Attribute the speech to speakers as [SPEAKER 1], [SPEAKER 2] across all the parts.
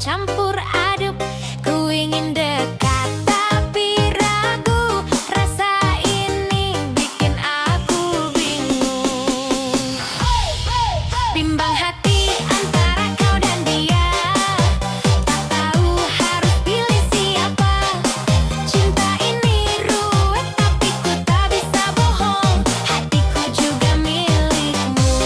[SPEAKER 1] campur aduk. Ku ingin dekat tapi ragu, rasa ini bikin aku bingung. Bimbang hati antara kau dan dia, tak tahu harus pilih siapa. Cinta ini ruwet tapi ku tak bisa bohong, hatiku juga milikmu.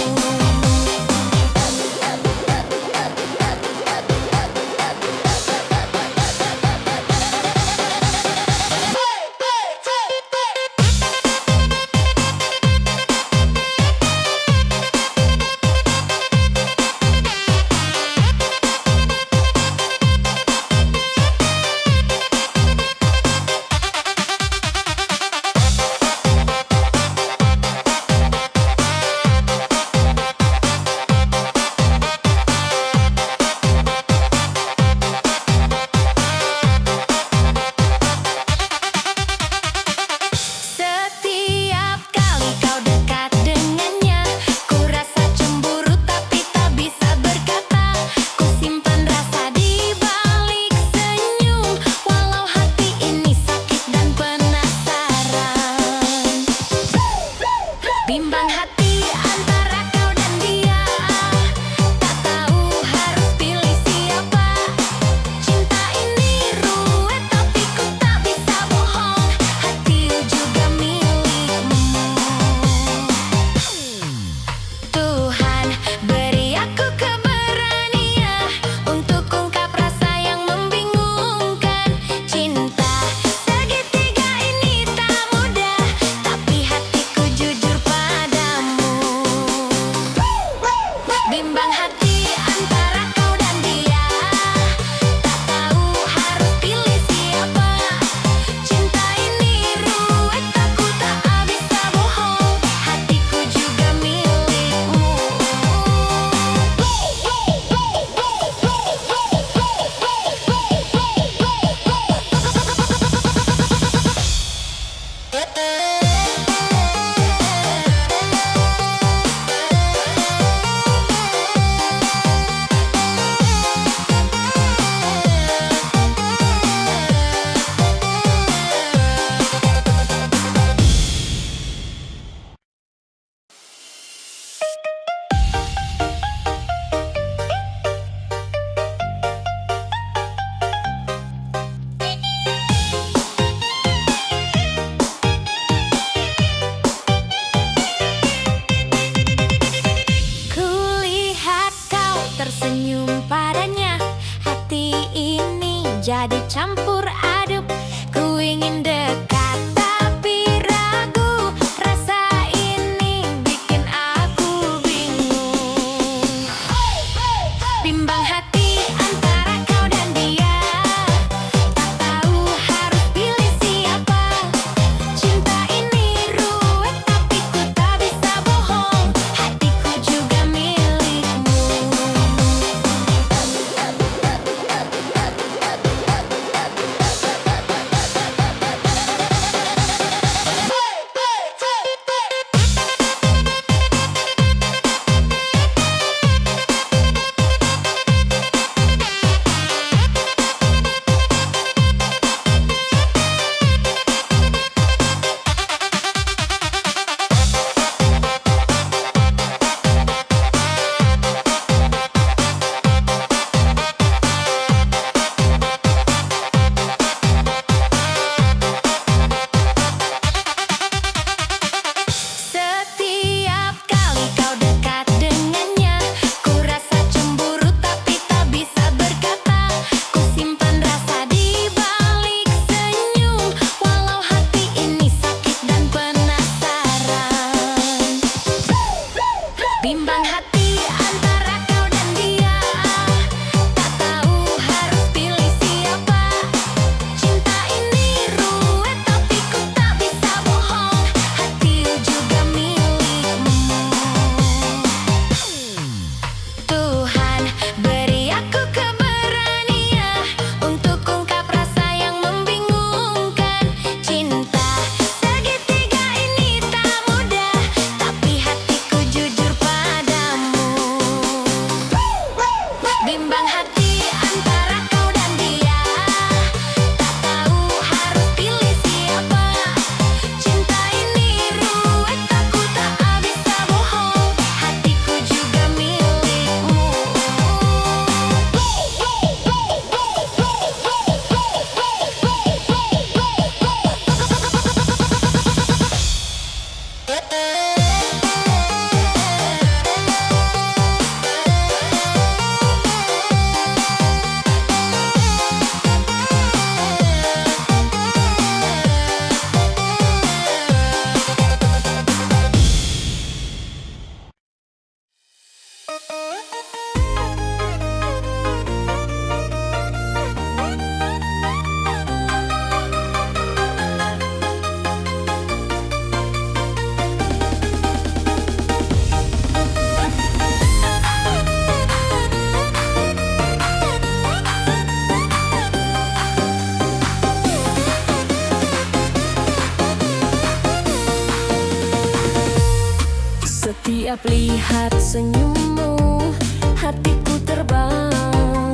[SPEAKER 1] Setiap kali kau dekat dengannya, ku rasa cemburu tapi tak bisa berkata. Ku simpan rasa di balik senyum, walau hati ini sakit dan penasaran. Bimbang hati antara kau dan dia, tak tahu harus pilih siapa. Cinta ini ruwet tapi ku tak bisa bohong, hati juga milikmu. Tuhan beri aku keberanian untuk ungkap rasa yang membingungkan. Cinta segitiga ini tak mudah, tapi hatiku jujur padamu. Bimbang hati antara kau dan dia, tak tahu harus pilih siapa. Cinta ini ruwet aku tak bisa bohong, hatiku juga milikmu. Kulihat kau tersenyum padanya, hati ini jadi campur aduk. Ku ingin dekat tapi ragu, rasa ini bikin aku bingung. Bimbang hati antara kau dan dia, tak tahu harus pilih siapa. Cinta ini ruwet tapi ku tak bisa bohong, hatiku juga milikmu. Setiap lihat senyummu, hatiku terbang.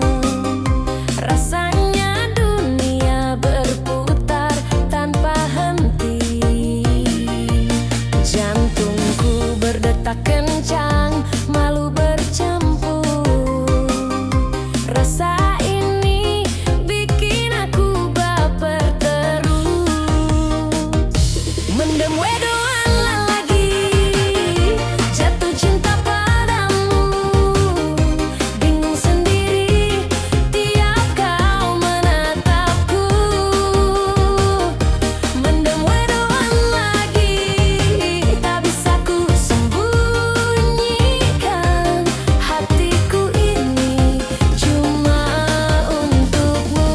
[SPEAKER 1] Rasanya dunia berputar tanpa henti. Jantungku berdetak kencang, malu bercampur. Rasa ini bikin aku baper terus. Mendem wedoan lagi, jatuh cinta padamu. Bingung sendiri tiap kau menatapku. Mendem wedoan lagi, tak bisa ku sembunyikan. Hatiku ini cuma untukmu.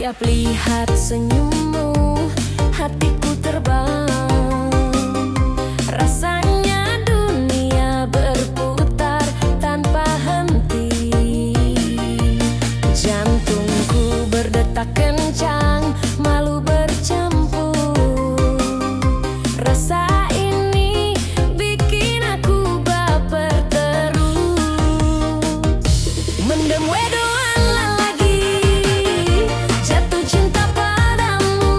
[SPEAKER 1] Setiap lihat senyummu, hatiku terbang. Rasanya dunia berputar tanpa henti. Jantungku berdetak kencang, malu bercampur. Rasa ini bikin aku baper terus. Mendem wedoan lagi, jatuh cinta padamu.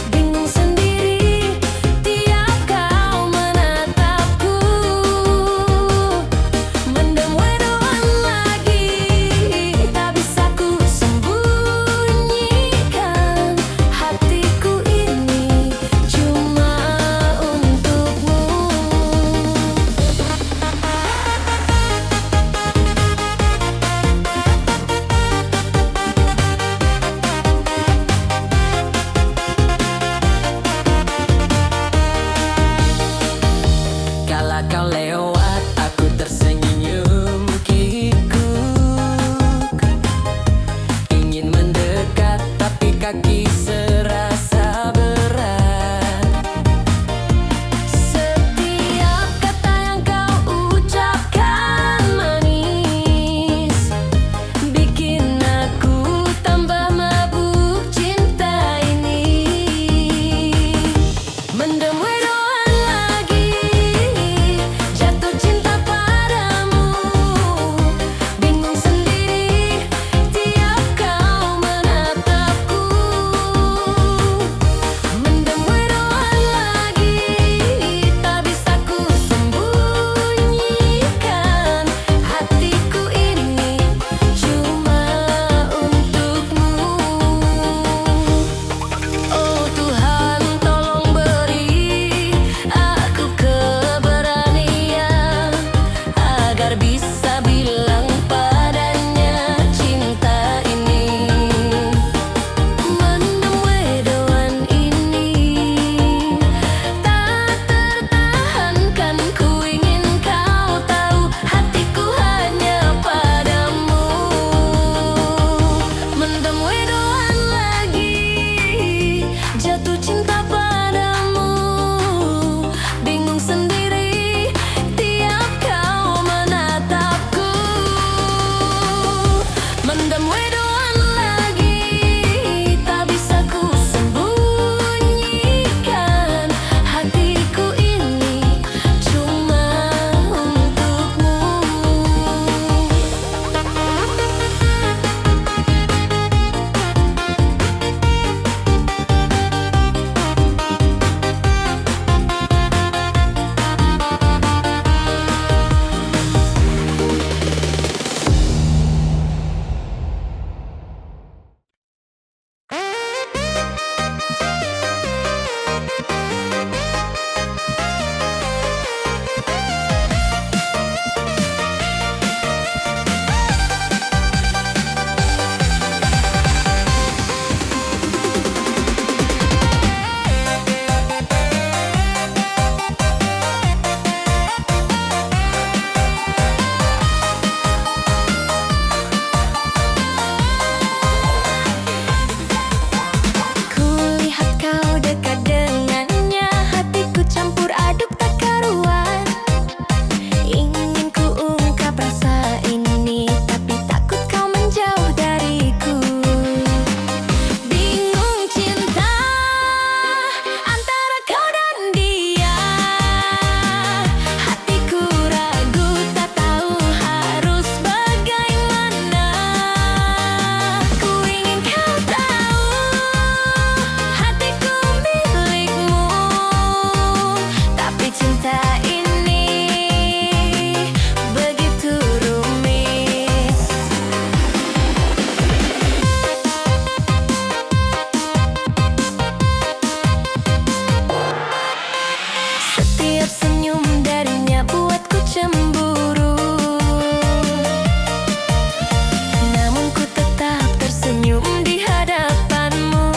[SPEAKER 1] Bingung sendiri tiap kau menatapku. Mendem wedoan lagi, tak bisa ku sembunyikan. Hatiku ini cuma untukmu. Kala kau lewat, aku tersenyum kikuk. Ingin mendekat, tapi kaki serasa berat. Setiap kata yang kau ucapkan manis, bikin aku tambah mabuk cinta ini. Mendem wedoan lagi, jatuh cinta padamu. Bingung sendiri tiap kau menatapku. Mendem wedoan lagi, tak bisa ku sembunyikan. Hatiku ini cuma untukmu. Oh Tuhan, tolong beri aku keberanian agar bisa bilang padanya cinta ini. Mendem wedoan ini tak tertahankan, ku ingin kau tahu hatiku hanya padamu. Mendem wedoan lagi, jatuh cinta padamu. Bingung sendiri tiap kau menatapku. Mendem wedoan lagi, tak bisa ku sembunyikan. Hatiku ini cuma untukmu. Kulihat kau dekat dengannya, hatiku campur aduk tak karuan. Ingin ku ungkap rasa ini, tapi takut kau menjauh dariku. Bingung cinta antara kau dan dia. Hatiku ragu, tak tahu harus bagaimana. Ku ingin kau tahu hatiku milikmu, tapi cinta ini begitu rumit. Setiap senyum darinya buatku cemburu. Namun ku tetap tersenyum di hadapanmu.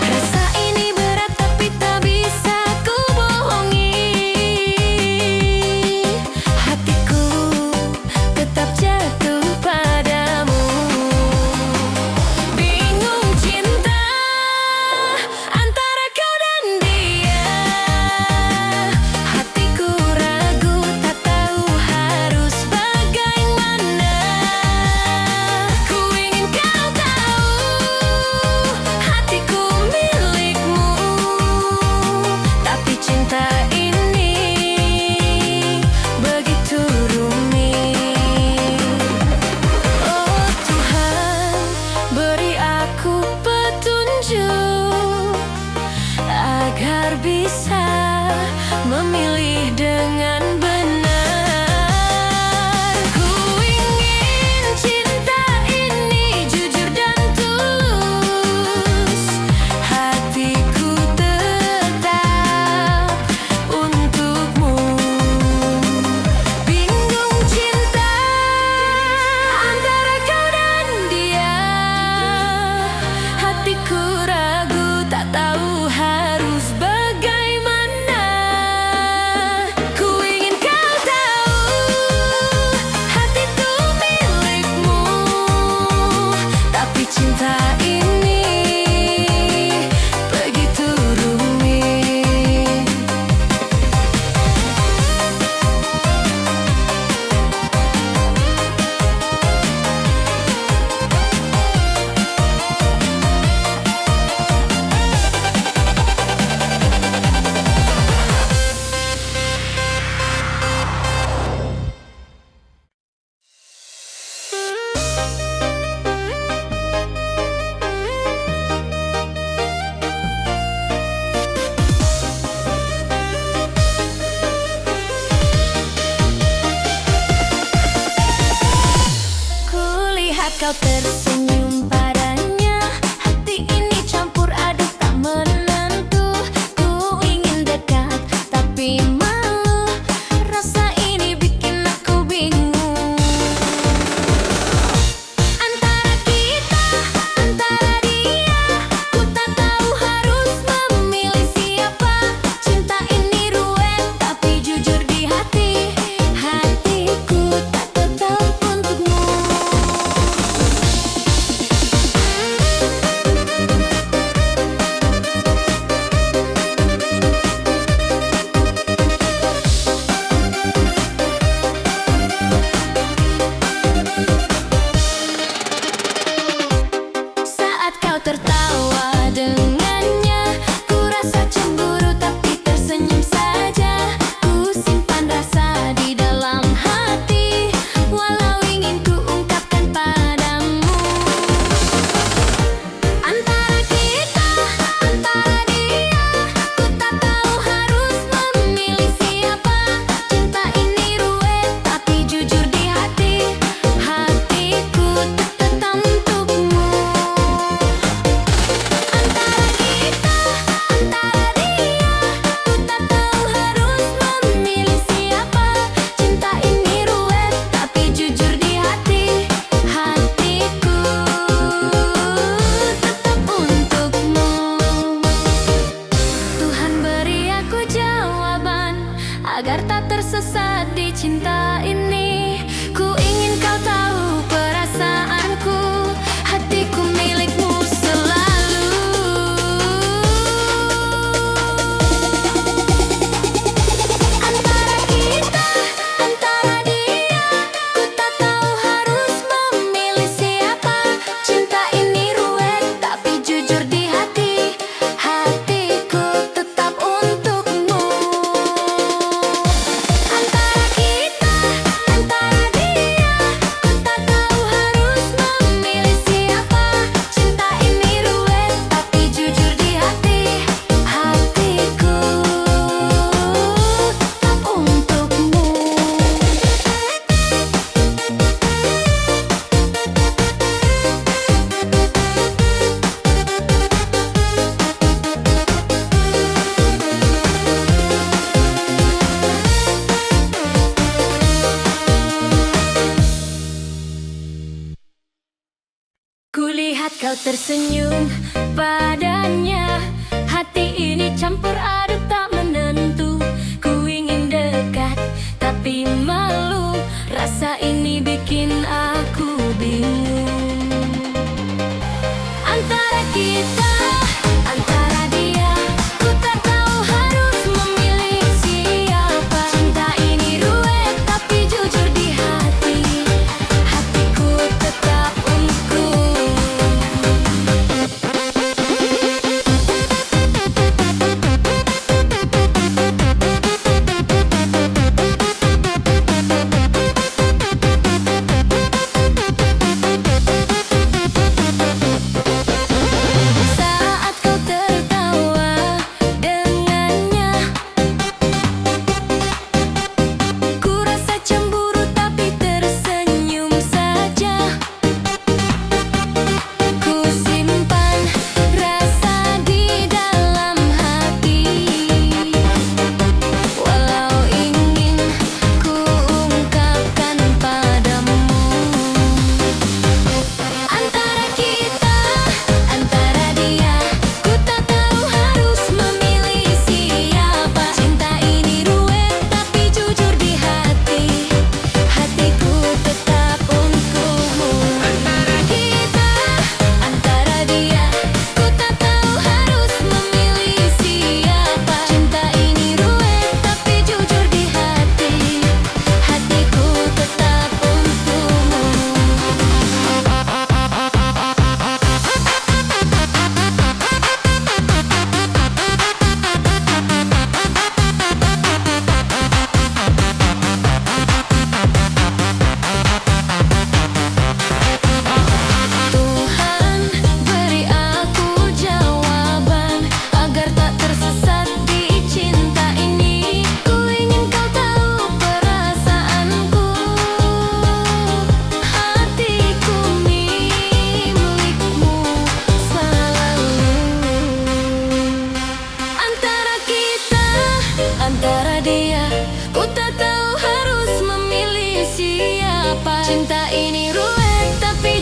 [SPEAKER 1] Rasa ini berat tapi tak bisa ku bohongi. Hatiku tetap jatuh padamu. agar bisa memilih dengan benar. Ku ingin cinta ini jujur dan tulus, hatiku tetap untukmu. Bingung cinta antara kau dan dia, hatiku ragu tak tahu harus bagaimana. Ku ingin kau tahu hatiku milikmu, tapi cinta ini begitu rumit. Kulihat kau tersenyum padanya, hati ini campur aduk tak menentu. Ku ingin dekat tapi malu, rasa ini bikin aku bingung. Antara kita, antara dia, ku tak tahu harus memilih siapa. Cinta ini ruwet tapi jujur di hati, hatiku tak tetap untukmu. Saat kau tertawa dengannya, ku rasa cemburu tapi tersenyum saja. Ku simpan rasa di dalam hati, walau ingin ku ungkapkan padamu. Antara kita, antara dia, ku tak tahu harus memilih siapa. Cinta ini ruwet tapi jujur di hati, hatiku tetap untukmu. Antara kita, antara dia, ku tak tahu harus memilih siapa. Cinta ini ruwet tapi jujur di hati, hatiku tetap untukmu. Tuhan beri aku jawaban agar tak tersesat di cinta ini. Ku ingin kau tahu perasaanku, hatiku milikmu selalu. Antara kita, antara dia, ku tak tahu harus memilih siapa. Cinta ini ruwet tapi jujur di hati, hatiku tetap untukmu. Antara kita, antara dia, ku tak tahu harus memilih siapa. Cinta ini ruwet tapi jujur di hati, hatiku tetap untukmu. Kulihat kau tersenyum padanya, hati ini campur aduk tak menentu. Ku ingin dekat tapi malu, rasa ini bikin aku bingung. Antara kita, antara dia, ku tak tahu harus memilih siapa. Cinta ini ruwet tapi jujur di hati, hatiku tetap untukmu.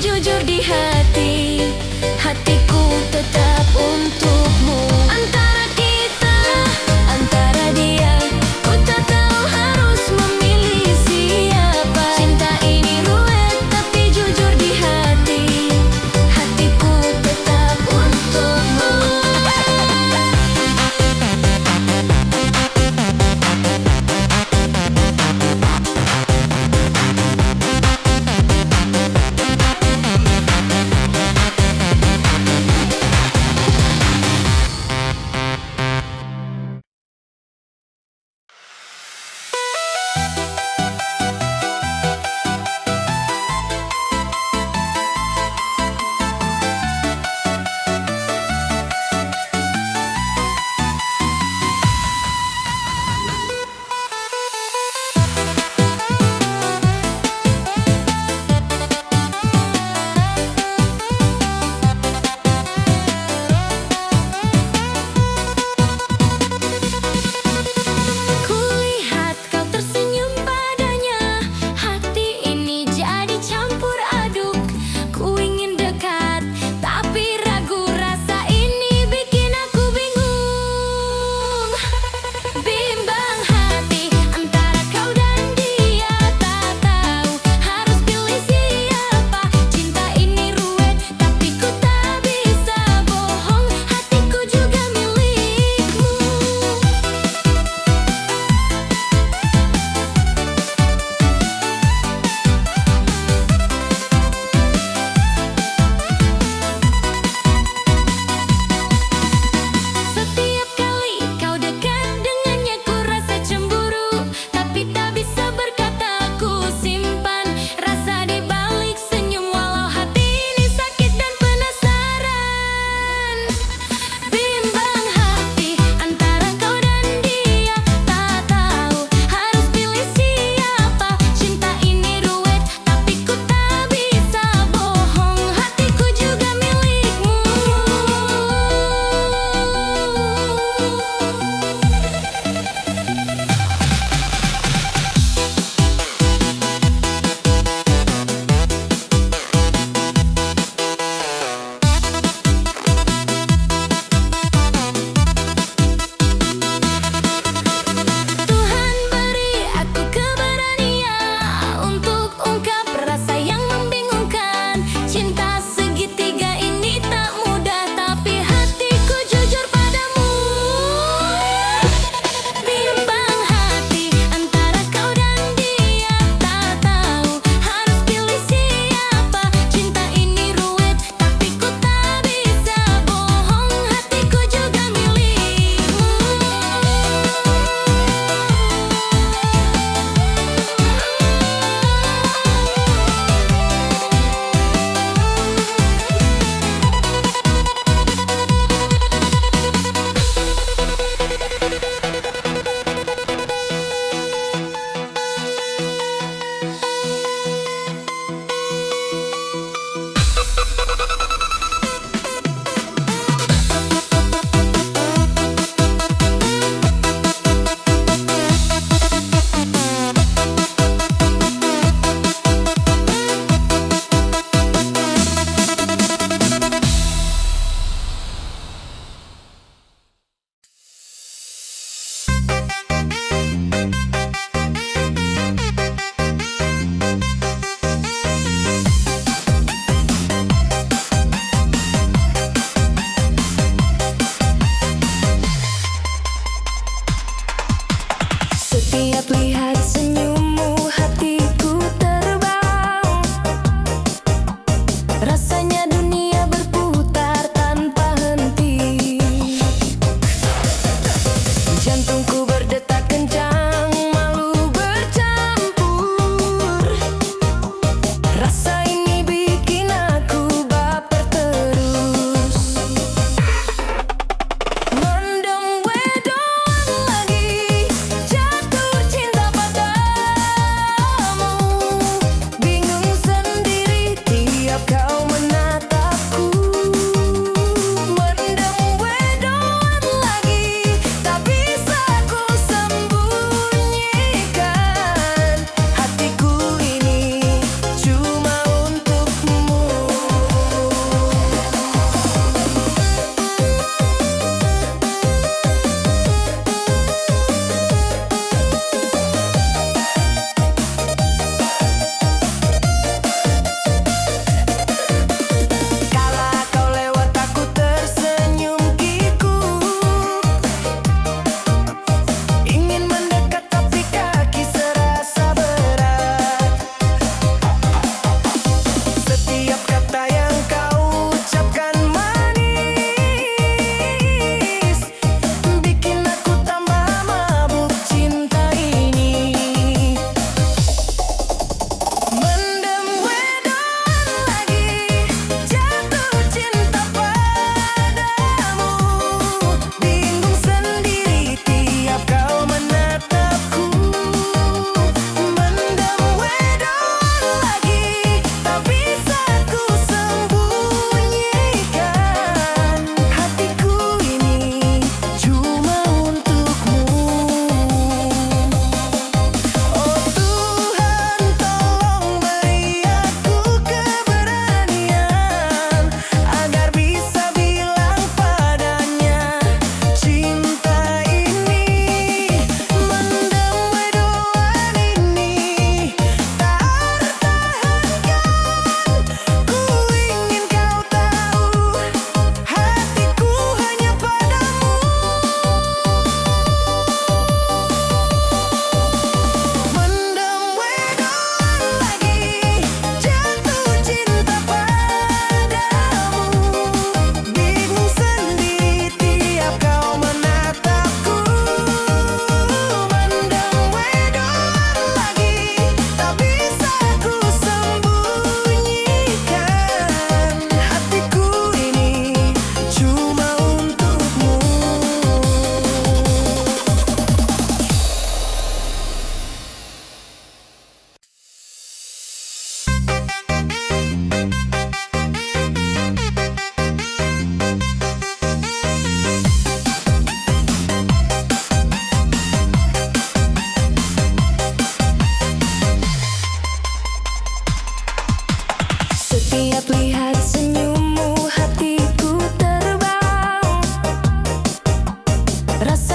[SPEAKER 1] jujur di hati, hatiku tetap untukmu. Antara kita, antara dia, ku tak tahu harus memilih siapa. Cinta ini ruwet tapi jujur di hati, hatiku tetap untukmu.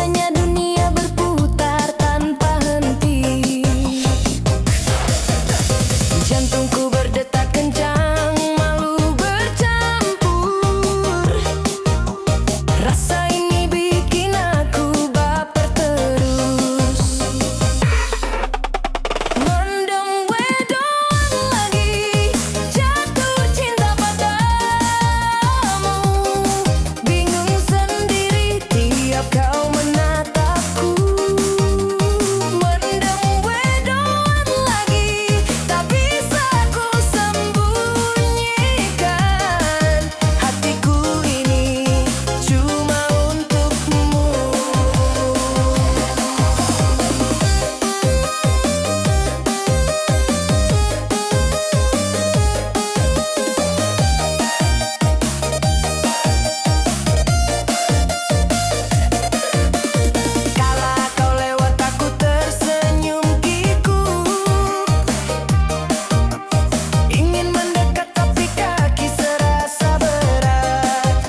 [SPEAKER 1] Rasanya dunia berputar tanpa henti. Jantungku berdetak kencang, malu bercampur. Rasa ini bikin aku baper terus. Mendem wedoan lagi, jatuh cinta padamu. Bingung sendiri tiap kau menatapku. Mendem wedoan lagi, tak bisa ku sembunyikan. Hatiku ini cuma untukmu. Kala kau lewat aku tersenyum kikuk. Ingin mendekat tapi kaki serasa berat.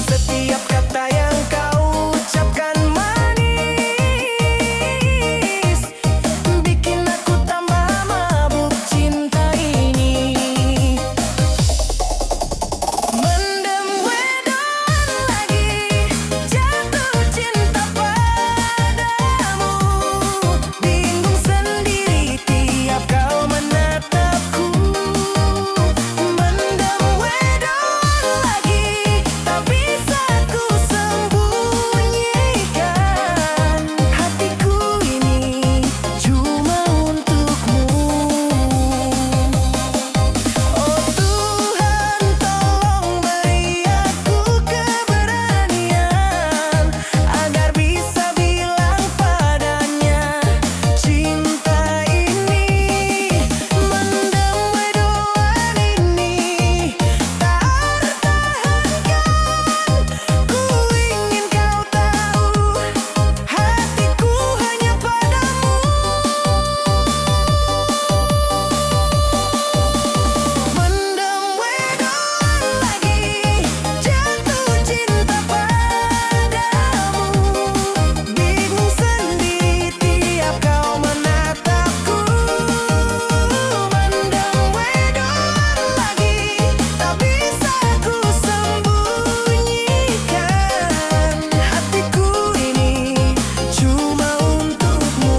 [SPEAKER 1] Setiap kata yang kau ucapkan manis, bikin aku tambah mabuk cinta ini. Mendem wedoan lagi, jatuh cinta padamu. Bingung sendiri tiap kau menatapku. Mendem wedoan lagi, tak bisa ku sembunyikan. Hatiku ini cuma untukmu. Oh Tuhan, tolong beri aku keberanian agar bisa bilang padanya cinta ini. Mendem wedoan ini tak tertahankan. Ku ingin kau tahu, hatiku hanya padamu. Mendem wedoan lagi, jatuh cinta padamu. Bingung sendiri tiap kau menatapku. Mendem wedoan lagi, tak bisa ku sembunyikan. Hatiku ini cuma untukmu.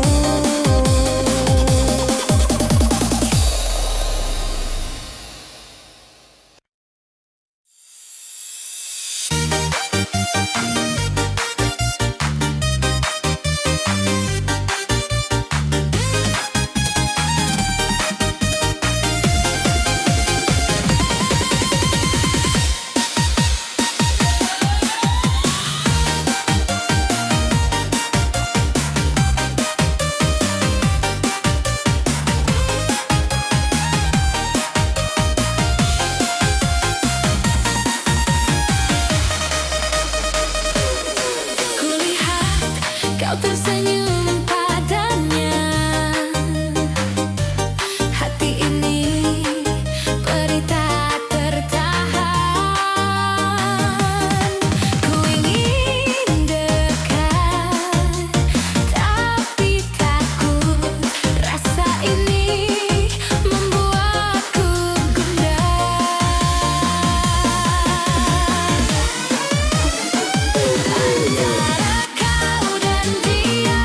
[SPEAKER 1] Kulihat kau tersenyum padanya. Hati ini perih tak tertahan. Ku ingin dekat tapi takut. Rasa ini membuatku gundah. Antara kau dan dia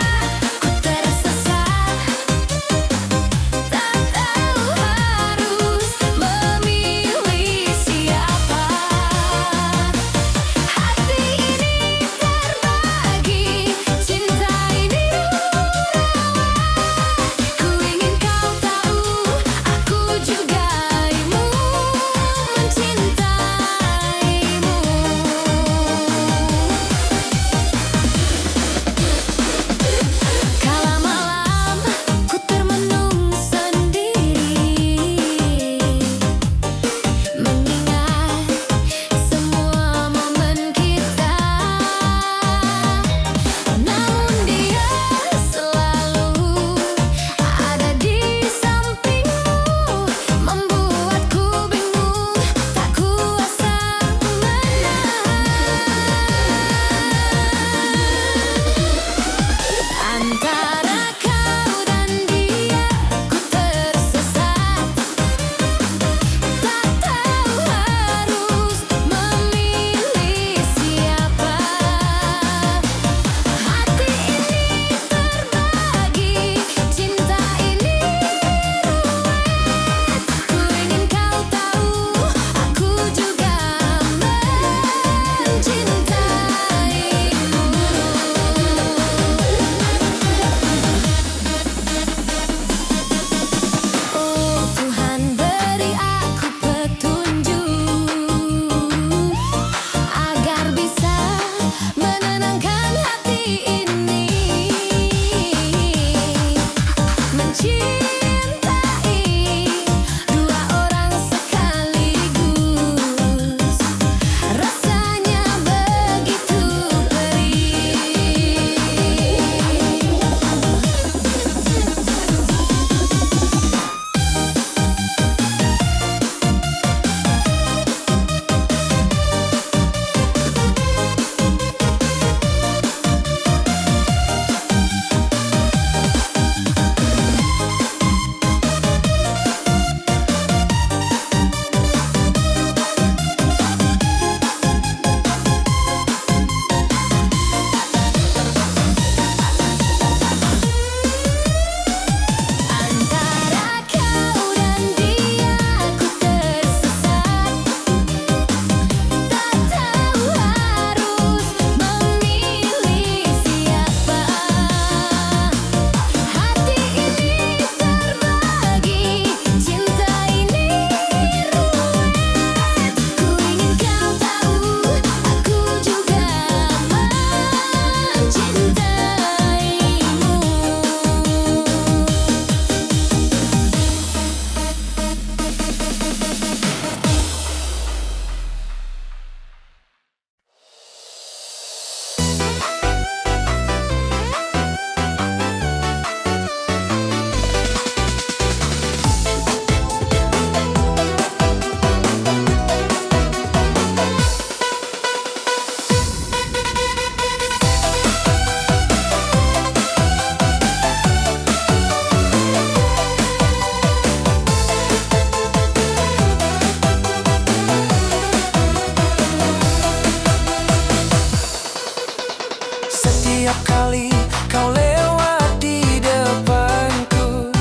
[SPEAKER 2] Setiap kali kau lewat di depanku,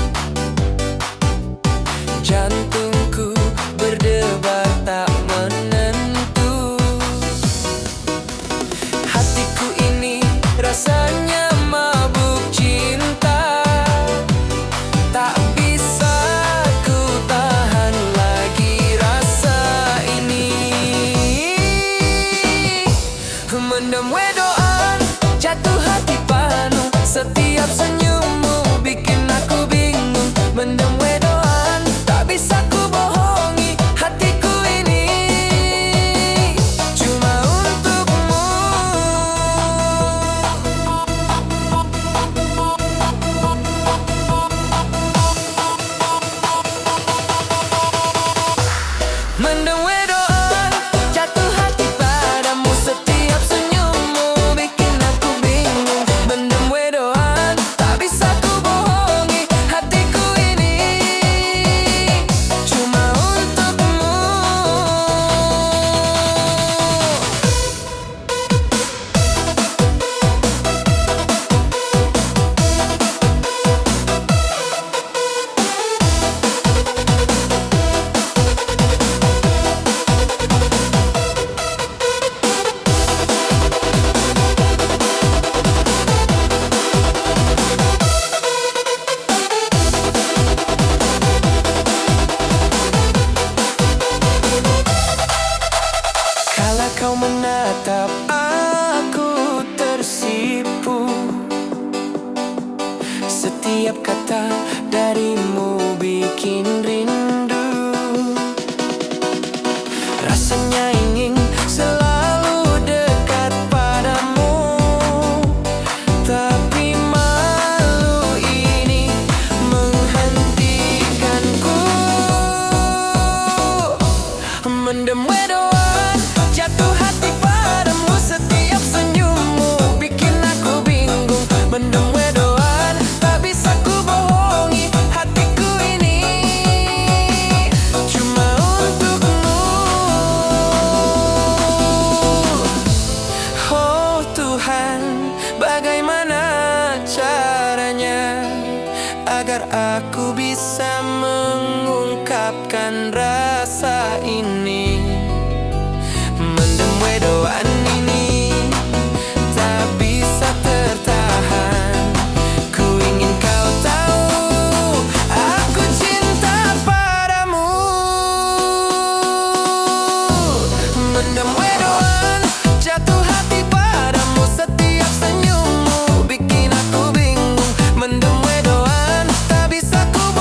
[SPEAKER 2] jantungku berdebar tak menentu. Hatiku ini rasanya mabuk cinta, tak bisa ku tahan lagi rasa ini. Mendem wedoan, jatuh hati panu, setiap senyummu bikin aku bingung. Mendem wedoan, tak bisa ku bohongi hatiku ini cuma untukmu. Mendem wedoan, jatuh hati padamu, setiap senyummu bikin aku bingung. Mendem wedoan, tak bisa ku bohongi hatiku ini cuma untukmu. Kala kau menatap aku tersipu, setiap kata darimu bikin rindu. Rasanya ingin selalu dekat padamu, tapi malu ini menghentikanku. Mendem wedoan, jatuh hati padamu, setiap senyummu bikin aku bingung. Mendem wedoan, tak bisa ku bohongi hatiku ini cuma untukmu. Oh Tuhan, bagaimana caranya agar aku bisa mengungkapkan rasa ini. Mendem wedoan ini tak bisa tertahan. Ku ingin kau tahu, aku cinta padamu. Mendem wedoan, jatuh hati padamu, setiap senyummu bikin aku bingung. Mendem wedoan, tak bisa ku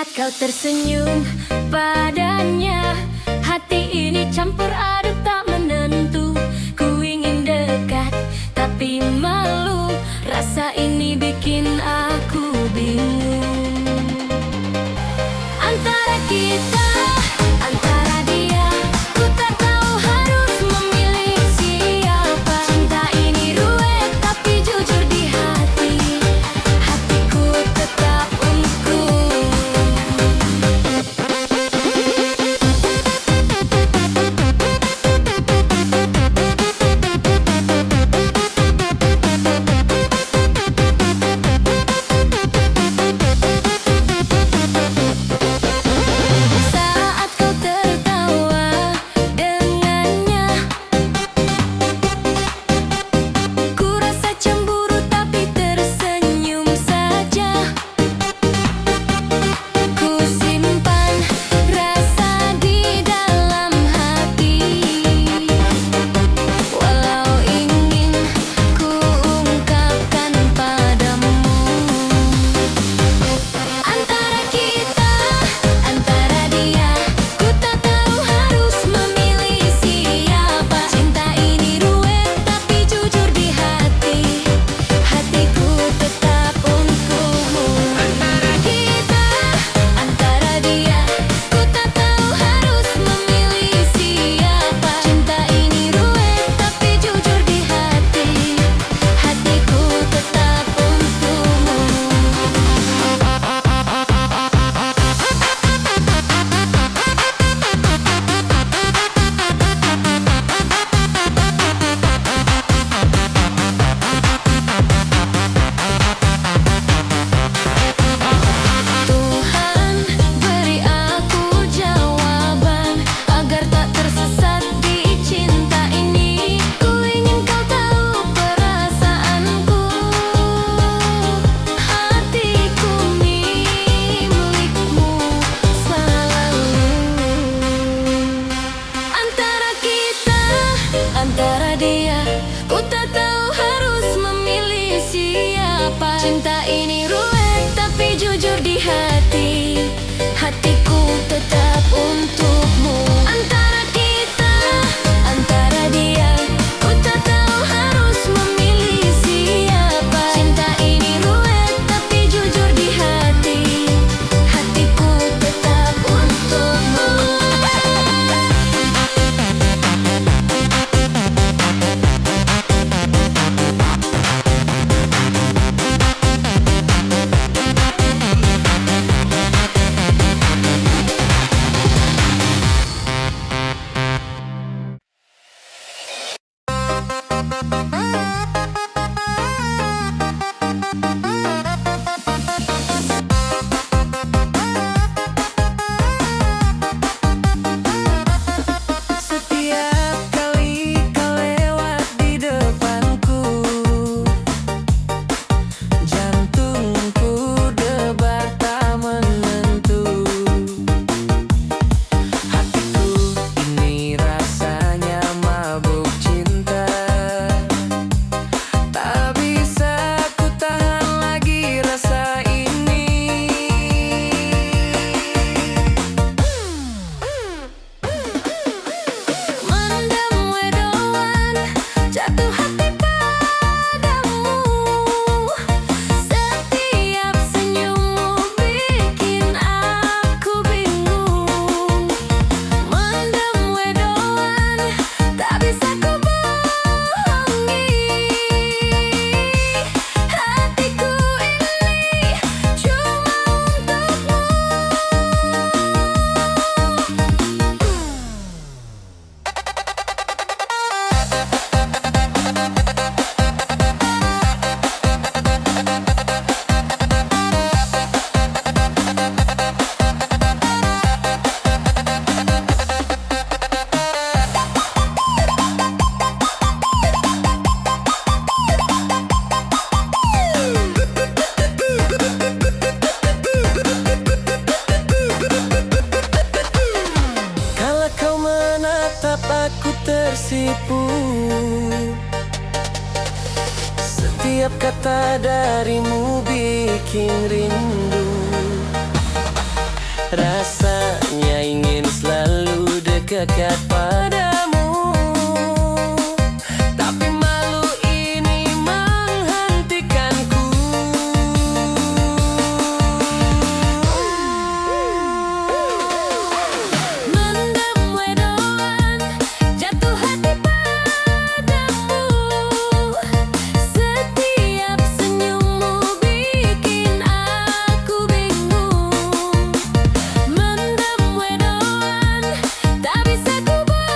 [SPEAKER 1] Saat kau tersenyum padanya, hati ini campur aduk tak menentu. Ku ingin dekat tapi malu, rasa ini bikin aku bingung. Antara kita, antara dia, ku tak tahu harus memilih siapa. Cinta ini ruwet tapi jujur di hati, hatiku tetap untukmu. Saat kau tertawa dengannya, ku rasa cemburu tapi tersenyum saja. Ku simpan rasa di dalam hati, walau ingin ku ungkapkan padamu. Antara kita, antara dia, ku tak tahu harus memilih siapa. Cinta ini ruwet tapi jujur di hati, hatiku tetap untukmu. Antara kita, antara dia, ku tak tahu harus memilih siapa. Cinta ini ruwet tapi jujur di hati, hatiku tetap untukmu. Tuhan, beri aku jawaban agar tak tersesat di cinta ini. Ku ingin kau tahu perasaanku, hatiku milikmu selalu. Antara kita, antara dia, ku tak tahu harus memilih siapa. Cinta ini ruwet tapi jujur di hati, hatiku tetap untukmu. Antara kita, antara dia, ku tak tahu harus memilih siapa. Cinta ini ruwet tapi jujur di hati, hatiku tetap untukmu.
[SPEAKER 2] Setiap kali kau lewat di depanku, jantungku debar tak menentu. Hatiku ini rasanya mabuk cinta, tak bisa ku tahan lagi rasa ini.
[SPEAKER 1] Mendem wedoan, jatuh hati padamu. Setiap senyummu bikin aku bingung. Mendem wedoan, tak bisa ku bohongi. Hatiku ini cuma untukmu.
[SPEAKER 2] Kala kau menatap aku tersipu, setiap kata darimu bikin rindu. Rasanya ingin selalu dekat padamu, tapi malu ini menghentikanku.
[SPEAKER 1] Mendem wedoan, jatuh hati padamu. Setiap senyummu bikin aku bingung. Mendem wedoan, tak bisa ku bohongi.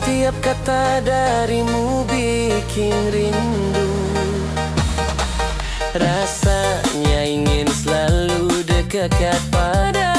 [SPEAKER 2] Setiap kata darimu bikin rindu. Rasanya ingin selalu dekat pada